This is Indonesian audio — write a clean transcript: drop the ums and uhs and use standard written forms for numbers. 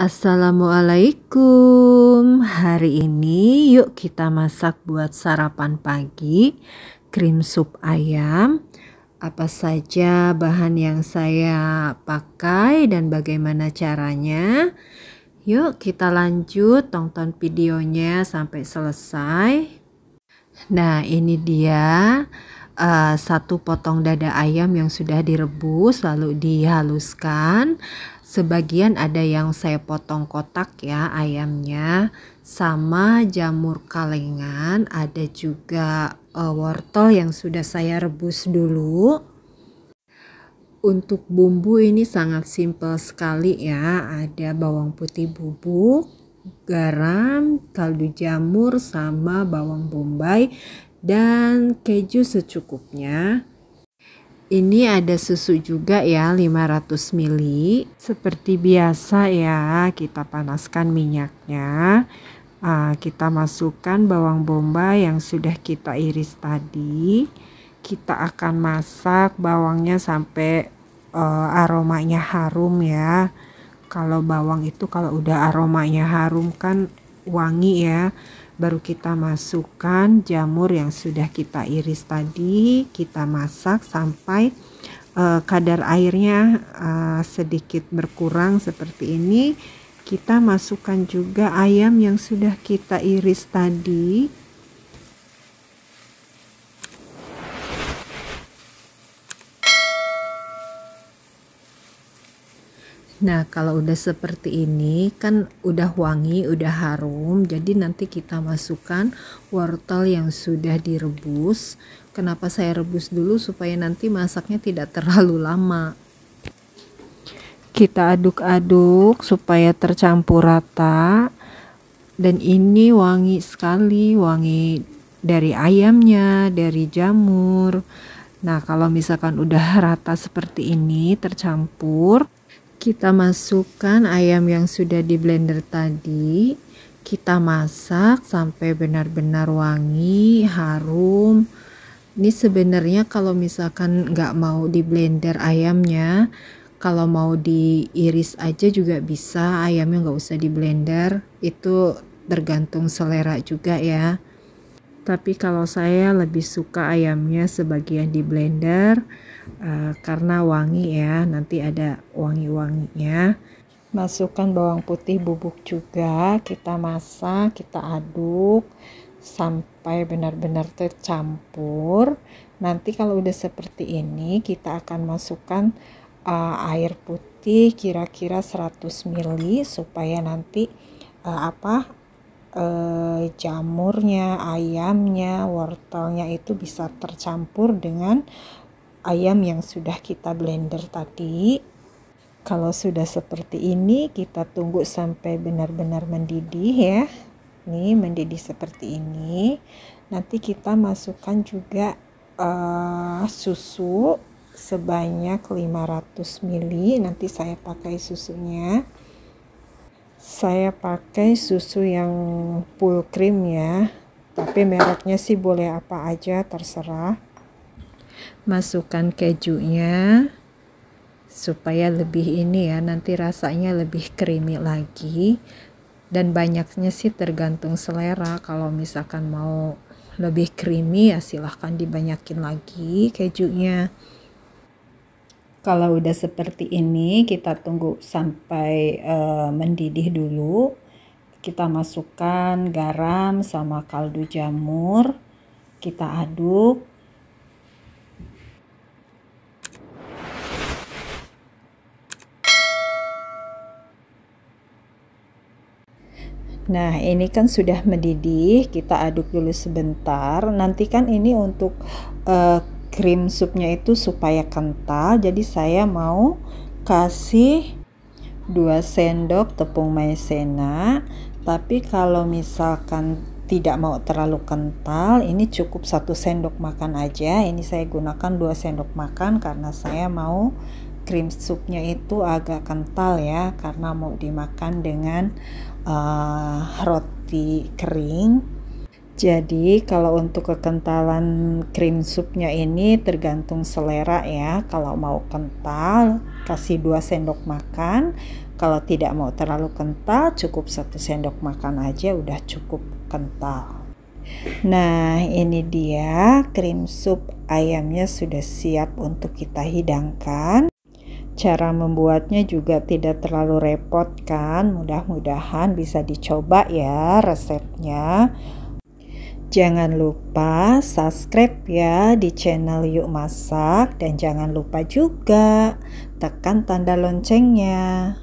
Assalamualaikum. Hari ini yuk kita masak buat sarapan pagi krim sup ayam. Apa saja bahan yang saya pakai dan bagaimana caranya? Yuk kita lanjut tonton videonya sampai selesai. Nah, ini dia satu potong dada ayam yang sudah direbus lalu dihaluskan. Sebagian ada yang saya potong kotak ya ayamnya, sama jamur kalengan, ada juga wortel yang sudah saya rebus dulu. Untuk bumbu ini sangat simpel sekali ya, ada bawang putih bubuk, garam, kaldu jamur, sama bawang bombay dan keju secukupnya. Ini ada susu juga ya, 500 ml. Seperti biasa ya, kita panaskan minyaknya. Kita masukkan bawang bombay yang sudah kita iris tadi. Kita akan masak bawangnya sampai aromanya harum ya. Kalau bawang itu kalau udah aromanya harum kan wangi ya. Baru kita masukkan jamur yang sudah kita iris tadi, kita masak sampai kadar airnya sedikit berkurang seperti ini. Kita masukkan juga ayam yang sudah kita iris tadi. Nah, kalau udah seperti ini kan udah wangi, udah harum. Jadi nanti kita masukkan wortel yang sudah direbus. Kenapa saya rebus dulu? Supaya nanti masaknya tidak terlalu lama. Kita aduk-aduk supaya tercampur rata. Dan ini wangi sekali, wangi dari ayamnya, dari jamur. Nah, kalau misalkan udah rata seperti ini, tercampur, kita masukkan ayam yang sudah di blender tadi. Kita masak sampai benar-benar wangi, harum. Ini sebenarnya kalau misalkan nggak mau di blender ayamnya, kalau mau diiris aja juga bisa, ayamnya nggak usah di blender. Itu tergantung selera juga ya. Tapi kalau saya lebih suka ayamnya sebagian di blender karena wangi ya, nanti ada wangi-wanginya. Masukkan bawang putih bubuk juga, kita masak, kita aduk sampai benar-benar tercampur. Nanti kalau udah seperti ini kita akan masukkan air putih kira-kira 100 ml supaya nanti jamurnya, ayamnya, wortelnya itu bisa tercampur dengan ayam yang sudah kita blender tadi. Kalau sudah seperti ini kita tunggu sampai benar-benar mendidih ya. Nih mendidih seperti ini. Nanti kita masukkan juga susu sebanyak 500 ml. Nanti saya pakai susunya. Saya pakai susu yang full cream ya, tapi mereknya sih boleh apa aja terserah. Masukkan kejunya supaya lebih ini ya, nanti rasanya lebih creamy lagi. Dan banyaknya sih tergantung selera, kalau misalkan mau lebih creamy ya silahkan dibanyakin lagi kejunya. Kalau udah seperti ini kita tunggu sampai mendidih dulu. Kita masukkan garam sama kaldu jamur. Kita aduk. Nah, ini kan sudah mendidih, kita aduk dulu sebentar. Nanti kan ini untuk krim supnya itu supaya kental, jadi saya mau kasih 2 sendok tepung maizena. Tapi kalau misalkan tidak mau terlalu kental, ini cukup 1 sendok makan aja. Ini saya gunakan 2 sendok makan karena saya mau krim supnya itu agak kental ya, karena mau dimakan dengan roti kering. Jadi kalau untuk kekentalan krim supnya ini tergantung selera ya. Kalau mau kental kasih 2 sendok makan. Kalau tidak mau terlalu kental cukup 1 sendok makan aja udah cukup kental. Nah ini dia krim sup ayamnya sudah siap untuk kita hidangkan. Cara membuatnya juga tidak terlalu repot kan, mudah-mudahan bisa dicoba ya resepnya. Jangan lupa subscribe ya di channel Yuk Masak dan jangan lupa juga tekan tanda loncengnya.